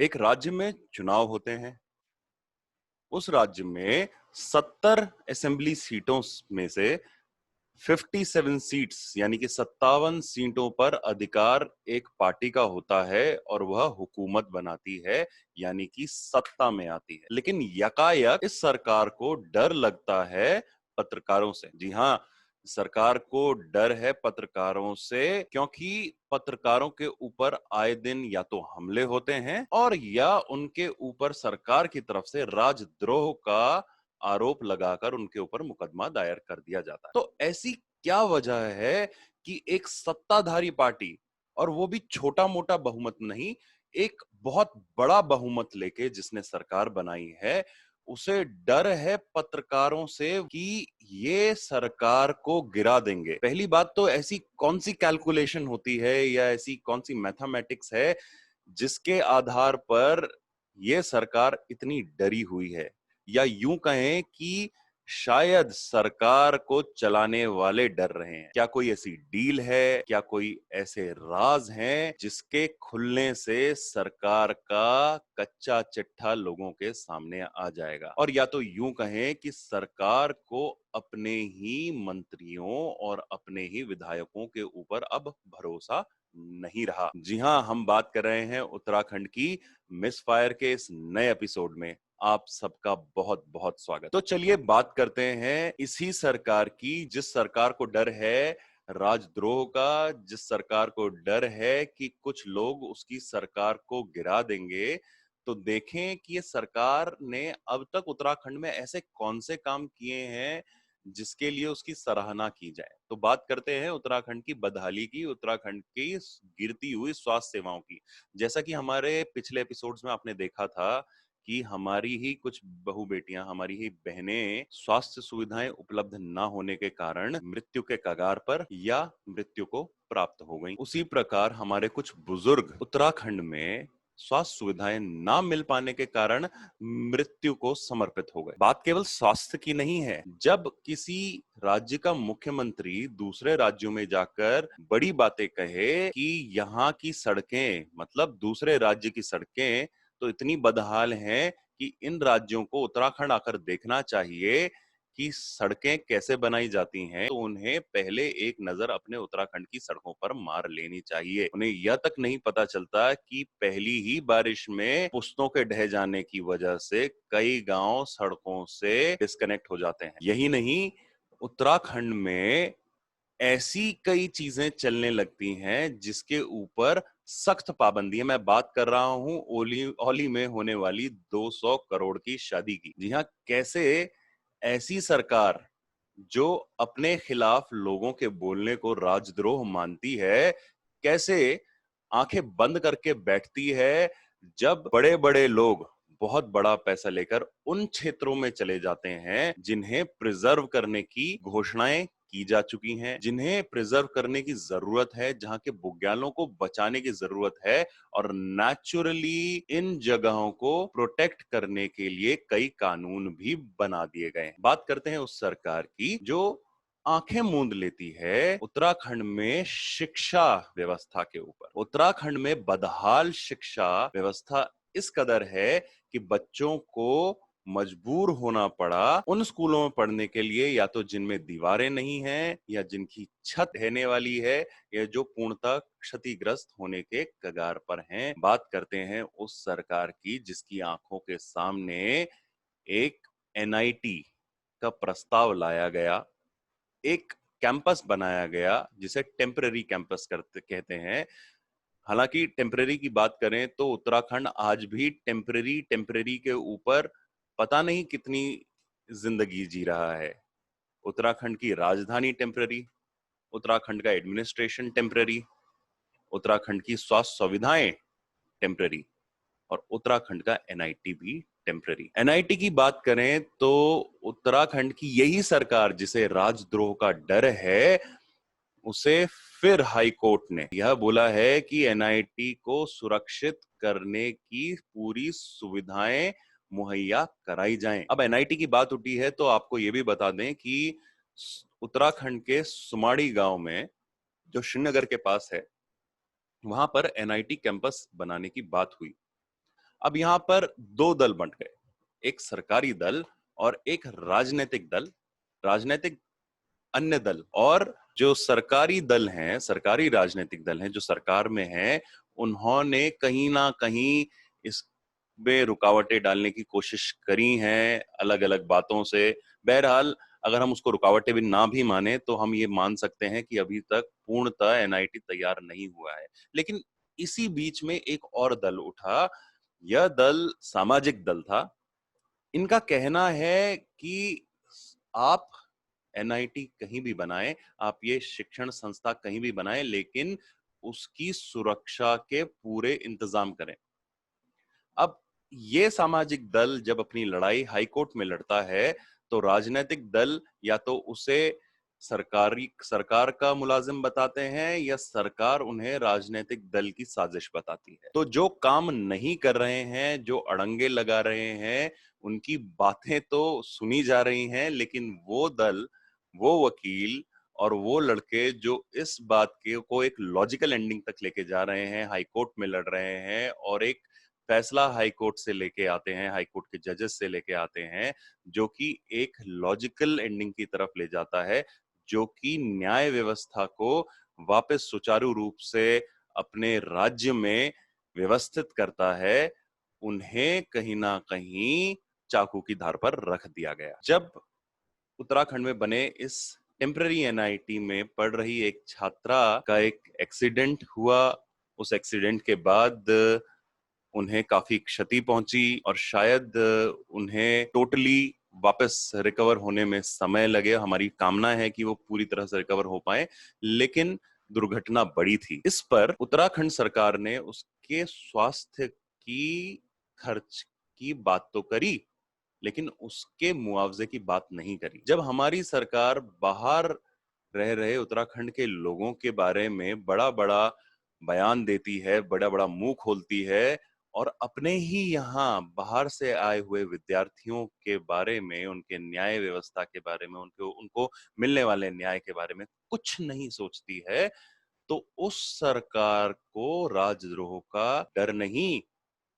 एक राज्य में चुनाव होते हैं। उस राज्य में 70 असेंबली सीटों में से 57 सीट्स यानी कि 57 सीटों पर अधिकार एक पार्टी का होता है और वह हुकूमत बनाती है, यानी कि सत्ता में आती है। लेकिन यकायक इस सरकार को डर लगता है पत्रकारों से। जी हाँ, सरकार को डर है पत्रकारों से, क्योंकि पत्रकारों के ऊपर आए दिन या तो हमले होते हैं और या उनके ऊपर सरकार की तरफ से राजद्रोह का आरोप लगाकर उनके ऊपर मुकदमा दायर कर दिया जाता है। तो ऐसी क्या वजह है कि एक सत्ताधारी पार्टी, और वो भी छोटा मोटा बहुमत नहीं, एक बहुत बड़ा बहुमत लेके जिसने सरकार बनाई है, उसे डर है पत्रकारों से कि ये सरकार को गिरा देंगे। पहली बात तो ऐसी कौन सी कैलकुलेशन होती है या ऐसी कौन सी मैथमेटिक्स है जिसके आधार पर ये सरकार इतनी डरी हुई है, या यूं कहें कि शायद सरकार को चलाने वाले डर रहे हैं। क्या कोई ऐसी डील है, क्या कोई ऐसे राज हैं जिसके खुलने से सरकार का कच्चा चिट्ठा लोगों के सामने आ जाएगा? और या तो यूं कहें कि सरकार को अपने ही मंत्रियों और अपने ही विधायकों के ऊपर अब भरोसा नहीं रहा। जी हां, हम बात कर रहे हैं उत्तराखंड की मिस फायर के इस नए एपिसोड में। आप सबका बहुत बहुत स्वागत। तो चलिए बात करते हैं इसी सरकार की, जिस सरकार को डर है राजद्रोह का, जिस सरकार को डर है कि कुछ लोग उसकी सरकार को गिरा देंगे। तो देखें कि ये सरकार ने अब तक उत्तराखंड में ऐसे कौन से काम किए हैं जिसके लिए उसकी सराहना की जाए। तो बात करते हैं उत्तराखंड की बदहाली की, उत्तराखंड की गिरती हुई स्वास्थ्य सेवाओं की। जैसा कि हमारे पिछले एपिसोड्स में आपने देखा था कि हमारी ही कुछ बहू बेटियां, हमारी ही बहनें स्वास्थ्य सुविधाएं उपलब्ध ना होने के कारण मृत्यु के कगार पर या मृत्यु को प्राप्त हो गई। उसी प्रकार हमारे कुछ बुजुर्ग उत्तराखंड में स्वास्थ्य सुविधाएं ना मिल पाने के कारण मृत्यु को समर्पित हो गए। बात केवल स्वास्थ्य की नहीं है। जब किसी राज्य का मुख्यमंत्री दूसरे राज्यों में जाकर बड़ी बातें कहे कि यहाँ की सड़कें, मतलब दूसरे राज्य की सड़कें तो इतनी बदहाल हैं कि इन राज्यों को उत्तराखंड आकर देखना चाहिए कि सड़कें कैसे बनाई जाती हैं, तो उन्हें पहले एक नजर अपने उत्तराखंड की सड़कों पर मार लेनी चाहिए। उन्हें यह तक नहीं पता चलता कि पहली ही बारिश में पुश्तों के ढह जाने की वजह से कई गांव सड़कों से डिस्कनेक्ट हो जाते हैं। यही नहीं, उत्तराखंड में ऐसी कई चीजें चलने लगती हैं जिसके ऊपर सख्त पाबंदी है। मैं बात कर रहा हूं औली में होने वाली 200 करोड़ की शादी की। जी हाँ, कैसे ऐसी सरकार जो अपने खिलाफ लोगों के बोलने को राजद्रोह मानती है, कैसे आंखें बंद करके बैठती है जब बड़े बड़े लोग बहुत बड़ा पैसा लेकर उन क्षेत्रों में चले जाते हैं जिन्हें प्रिजर्व करने की घोषणाएं की जा चुकी हैं, जिन्हें प्रिजर्व करने की जरूरत है, जहां के बुग्यालों को बचाने की जरूरत है, और नेचुरली इन जगहों को प्रोटेक्ट करने के लिए कई कानून भी बना दिए गए हैं। बात करते हैं उस सरकार की जो आंखें मूंद लेती है उत्तराखंड में शिक्षा व्यवस्था के ऊपर। उत्तराखंड में बदहाल शिक्षा व्यवस्था इस कदर है कि बच्चों को मजबूर होना पड़ा उन स्कूलों में पढ़ने के लिए या तो जिनमें दीवारें नहीं हैं, या जिनकी छत ढहने वाली है, या जो पूर्णतः क्षतिग्रस्त होने के कगार पर हैं। बात करते हैं उस सरकार की जिसकी आंखों के सामने एक एनआईटी का प्रस्ताव लाया गया, एक कैंपस बनाया गया जिसे टेम्पररी कैंपस कहते हैं। हालांकि टेम्पररी की बात करें तो उत्तराखंड आज भी टेम्पररी टेम्पररी के ऊपर पता नहीं कितनी जिंदगी जी रहा है। उत्तराखंड की राजधानी टेम्पररी, उत्तराखंड का एडमिनिस्ट्रेशन टेम्पररी, उत्तराखंड की स्वास्थ्य सुविधाएं टेम्पररी, और उत्तराखंड का एनआईटी भी टेम्पररी। एनआईटी की बात करें तो उत्तराखंड की यही सरकार जिसे राजद्रोह का डर है, उसे फिर हाई कोर्ट ने यह बोला है कि एनआईटी को सुरक्षित करने की पूरी सुविधाएं मुहैया कराई जाएं। अब एनआईटी की बात उठी है तो आपको यह भी बता दें कि उत्तराखंड के सुमाड़ी गांव में, जो श्रीनगर के पास है, वहां पर एनआईटी कैंपस बनाने की बात हुई। अब यहाँ पर दो दल बंट गए, एक सरकारी दल और एक राजनीतिक दल। राजनीतिक अन्य दल, और जो सरकारी दल हैं, सरकारी राजनीतिक दल हैं जो सरकार में हैं, उन्होंने कहीं ना कहीं इसमें रुकावटें डालने की कोशिश करी हैं अलग अलग बातों से। बहरहाल अगर हम उसको रुकावटें भी ना भी माने तो हम ये मान सकते हैं कि अभी तक पूर्णतः एनआईटी तैयार नहीं हुआ है। लेकिन इसी बीच में एक और दल उठा, यह दल सामाजिक दल था। इनका कहना है कि आप एनआईटी कहीं भी बनाएं, आप ये शिक्षण संस्था कहीं भी बनाएं, लेकिन उसकी सुरक्षा के पूरे इंतजाम करें। अब ये सामाजिक दल जब अपनी लड़ाई हाईकोर्ट में लड़ता है तो राजनीतिक दल या तो उसे सरकार का मुलाजिम बताते हैं या सरकार उन्हें राजनीतिक दल की साजिश बताती है। तो जो काम नहीं कर रहे हैं, जो अड़ंगे लगा रहे हैं, उनकी बातें तो सुनी जा रही हैं, लेकिन वो दल, वो वकील और वो लड़के जो इस बात के को एक लॉजिकल एंडिंग तक लेके जा रहे हैं, हाईकोर्ट में लड़ रहे हैं और एक फैसला हाईकोर्ट से लेके आते हैं, हाईकोर्ट के जजेस से लेके आते हैं, जो कि एक लॉजिकल एंडिंग की तरफ ले जाता है, जो कि न्याय व्यवस्था को वापस सुचारू रूप से अपने राज्य में व्यवस्थित करता है, उन्हें कहीं ना कहीं चाकू की धार पर रख दिया गया। जब उत्तराखंड में बने इस टेम्पररी एनआईटी में पढ़ रही एक छात्रा का एक एक्सीडेंट हुआ, उस एक्सीडेंट के बाद उन्हें काफी क्षति पहुंची और शायद उन्हें टोटली वापस रिकवर होने में समय लगे। हमारी कामना है कि वो पूरी तरह से रिकवर हो पाए, लेकिन दुर्घटना बड़ी थी। इस पर उत्तराखंड सरकार ने उसके स्वास्थ्य की खर्च की बात तो करी, लेकिन उसके मुआवजे की बात नहीं करी। जब हमारी सरकार बाहर रह रहे उत्तराखंड के लोगों के बारे में बड़ा बड़ा बयान देती है, बड़ा बड़ा मुंह खोलती है, और अपने ही यहाँ बाहर से आए हुए विद्यार्थियों के बारे में, उनके न्याय व्यवस्था के बारे में, उनको उनको मिलने वाले न्याय के बारे में कुछ नहीं सोचती है, तो उस सरकार को राजद्रोह का डर नहीं,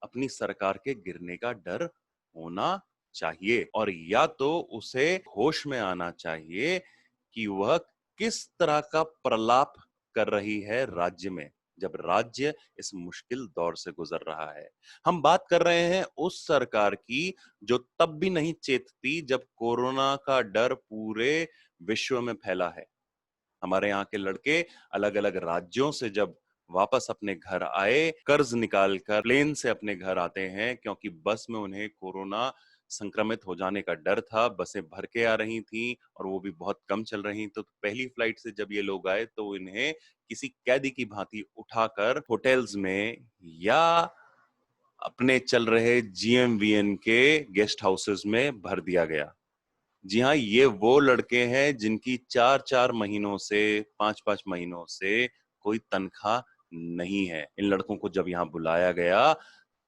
अपनी सरकार के गिरने का डर होना चाहिए। और या तो उसे होश में आना चाहिए कि वह किस तरह का प्रलाप कर रही है राज्य में, जब राज्य इस मुश्किल दौर से गुजर रहा है। हम बात कर रहे हैं उस सरकार की जो तब भी नहीं चेतती जब कोरोना का डर पूरे विश्व में फैला है। हमारे यहाँ के लड़के अलग अलग राज्यों से जब वापस अपने घर आए, कर्ज निकाल कर प्लेन से अपने घर आते हैं, क्योंकि बस में उन्हें कोरोना संक्रमित हो जाने का डर था। बसें भर के आ रही थी और वो भी बहुत कम चल रही। तो पहली फ्लाइट से जब ये लोग आए तो इन्हें किसी कैदी की भांति उठाकर होटल्स में या अपने चल रहे जीएमवीएन के गेस्ट हाउसेस में भर दिया गया। जी हाँ, ये वो लड़के हैं जिनकी 4-4 महीनों से, 5-5 महीनों से कोई तनख्वाह नहीं है। इन लड़कों को जब यहाँ बुलाया गया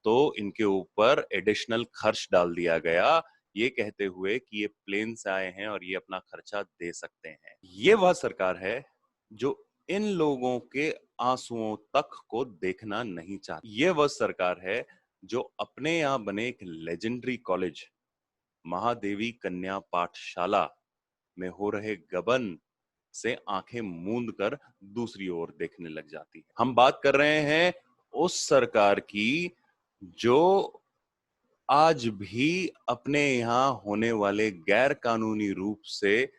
तो इनके ऊपर एडिशनल खर्च डाल दिया गया, ये कहते हुए कि ये प्लेन से आए हैं और ये अपना खर्चा दे सकते हैं। ये वह सरकार है जो इन लोगों के आंसुओं तक को देखना नहीं चाहती। ये वह सरकार है जो अपने यहाँ बने एक लेजेंडरी कॉलेज, महादेवी कन्या पाठशाला में हो रहे गबन से आंखें मूंद कर दूसरी ओर देखने लग जाती है। हम बात कर रहे हैं उस सरकार की जो आज भी अपने यहाँ होने वाले गैर कानूनी रूप से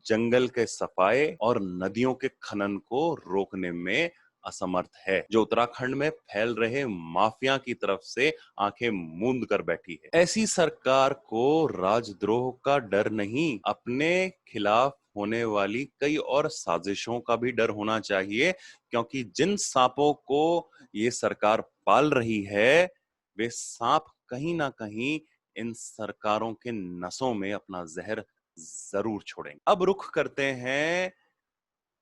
जंगल के सफाए और नदियों के खनन को रोकने में असमर्थ है, जो उत्तराखंड में फैल रहे माफिया की तरफ से आंखें मूंद कर बैठी है। ऐसी सरकार को राजद्रोह का डर नहीं, अपने खिलाफ होने वाली कई और साजिशों का भी डर होना चाहिए, क्योंकि जिन सांपों को ये सरकार पाल रही है, वे सांप कहीं ना कहीं इन सरकारों के नसों में अपना जहर जरूर छोड़ेंगे। अब रुख करते हैं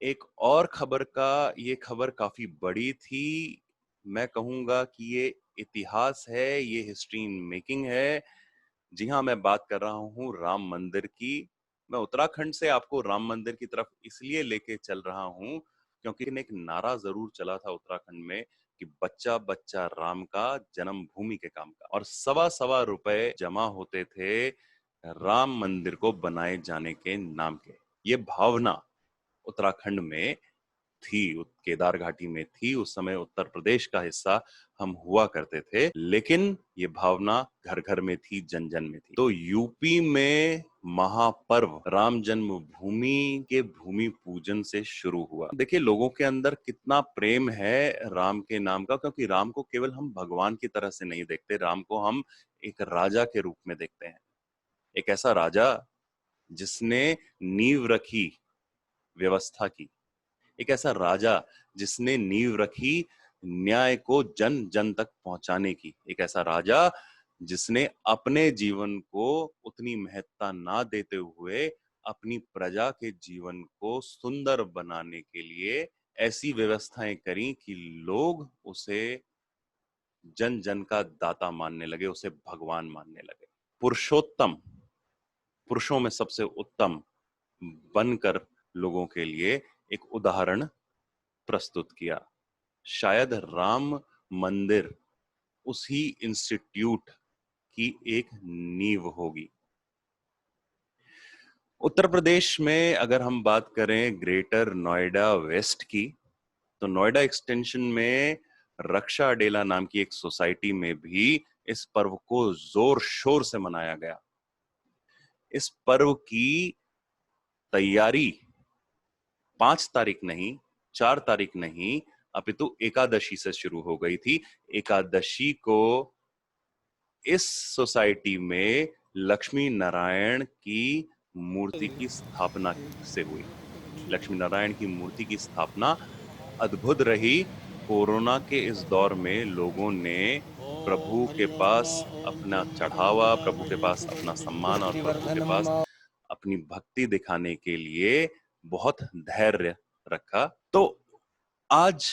एक और खबर का। ये खबर काफी बड़ी थी, मैं कहूंगा कि ये इतिहास है, ये हिस्ट्री मेकिंग है। जी हाँ, मैं बात कर रहा हूँ राम मंदिर की। मैं उत्तराखंड से आपको राम मंदिर की तरफ इसलिए लेके चल रहा हूँ क्योंकि एक नारा जरूर चला था उत्तराखंड में कि बच्चा बच्चा राम का, जन्म भूमि के काम का, और सवा सवा रुपए जमा होते थे राम मंदिर को बनाए जाने के नाम के। ये भावना उत्तराखंड में थी, केदार घाटी में थी। उस समय उत्तर प्रदेश का हिस्सा हम हुआ करते थे, लेकिन ये भावना घर घर में थी, जन जन में थी। तो यूपी में महापर्व राम जन्मभूमि के भूमि पूजन से शुरू हुआ। देखिए लोगों के अंदर कितना प्रेम है राम के नाम का, क्योंकि राम को केवल हम भगवान की तरह से नहीं देखते, राम को हम एक राजा के रूप में देखते हैं। एक ऐसा राजा जिसने नींव रखी व्यवस्था की, एक ऐसा राजा जिसने नींव रखी न्याय को जन जन तक पहुंचाने की, एक ऐसा राजा जिसने अपने जीवन को उतनी महत्ता ना देते हुए अपनी प्रजा के जीवन को सुंदर बनाने के लिए ऐसी व्यवस्थाएं करी कि लोग उसे जन जन का दाता मानने लगे, उसे भगवान मानने लगे। पुरुषोत्तम, पुरुषों में सबसे उत्तम बनकर लोगों के लिए एक उदाहरण प्रस्तुत किया। शायद राम मंदिर उसी इंस्टीट्यूट की एक नींव होगी। उत्तर प्रदेश में अगर हम बात करें ग्रेटर नोएडा वेस्ट की, तो नोएडा एक्सटेंशन में रक्षा अडेला नाम की एक सोसाइटी में भी इस पर्व को जोर शोर से मनाया गया। इस पर्व की तैयारी 5 तारीख नहीं, 4 तारीख नहीं, अपितु एकादशी से शुरू हो गई थी। एकादशी को इस सोसाइटी में लक्ष्मी नारायण की मूर्ति की स्थापना से हुई। लक्ष्मी नारायण की मूर्ति की स्थापना अद्भुत रही। कोरोना के इस दौर में लोगों ने प्रभु के पास अपना चढ़ावा, प्रभु के पास अपना सम्मान और प्रभु के पास अपनी भक्ति दिखाने के लिए बहुत धैर्य रखा। तो आज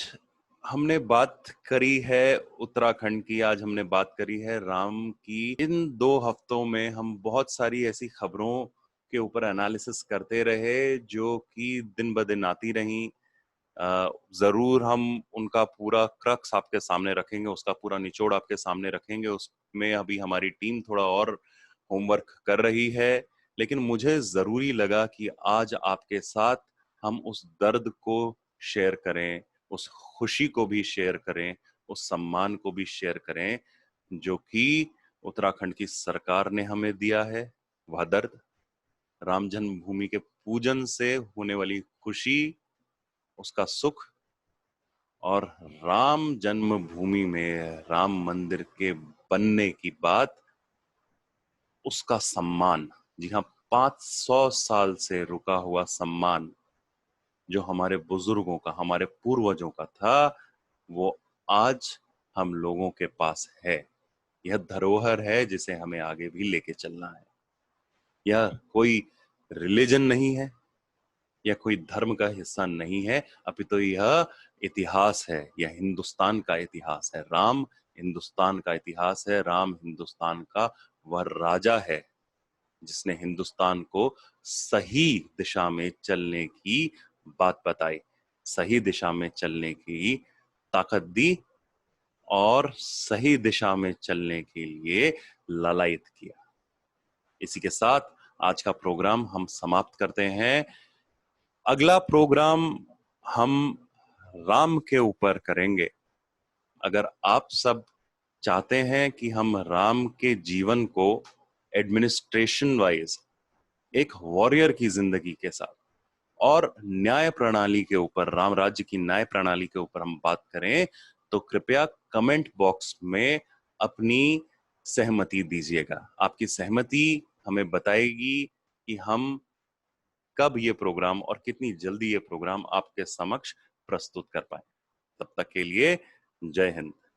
हमने बात करी है उत्तराखंड की, आज हमने बात करी है राम की। इन 2 हफ्तों में हम बहुत सारी ऐसी खबरों के ऊपर एनालिसिस करते रहे जो कि दिन ब दिन आती रहीं। जरूर हम उनका पूरा क्रक्स आपके सामने रखेंगे, उसका पूरा निचोड़ आपके सामने रखेंगे। उसमें अभी हमारी टीम थोड़ा और होमवर्क कर रही है, लेकिन मुझे जरूरी लगा कि आज आपके साथ हम उस दर्द को शेयर करें, उस खुशी को भी शेयर करें, उस सम्मान को भी शेयर करें जो कि उत्तराखंड की सरकार ने हमें दिया है। वह दर्द, राम जन्मभूमि के पूजन से होने वाली खुशी, उसका सुख, और राम जन्मभूमि में राम मंदिर के बनने की बात, उसका सम्मान। जी हाँ, 500 साल से रुका हुआ सम्मान जो हमारे बुजुर्गों का, हमारे पूर्वजों का था, वो आज हम लोगों के पास है। यह धरोहर है जिसे हमें आगे भी लेके चलना है। यह कोई रिलीजन नहीं है, यह कोई धर्म का हिस्सा नहीं है, अपितु यह इतिहास है। यह हिंदुस्तान का इतिहास है। राम हिंदुस्तान का इतिहास है। राम हिंदुस्तान का वह राजा है जिसने हिंदुस्तान को सही दिशा में चलने की बात बताई, सही दिशा में चलने की ताकत दी और सही दिशा में चलने के लिए ललायत किया। इसी के साथ आज का प्रोग्राम हम समाप्त करते हैं। अगला प्रोग्राम हम राम के ऊपर करेंगे। अगर आप सब चाहते हैं कि हम राम के जीवन को एडमिनिस्ट्रेशन वाइज एक वॉरियर की जिंदगी के साथ और न्याय प्रणाली के ऊपर, राम राज्य की न्याय प्रणाली के ऊपर हम बात करें, तो कृपया कमेंट बॉक्स में अपनी सहमति दीजिएगा। आपकी सहमति हमें बताएगी कि हम कब ये प्रोग्राम और कितनी जल्दी ये प्रोग्राम आपके समक्ष प्रस्तुत कर पाए। तब तक के लिए जय हिंद।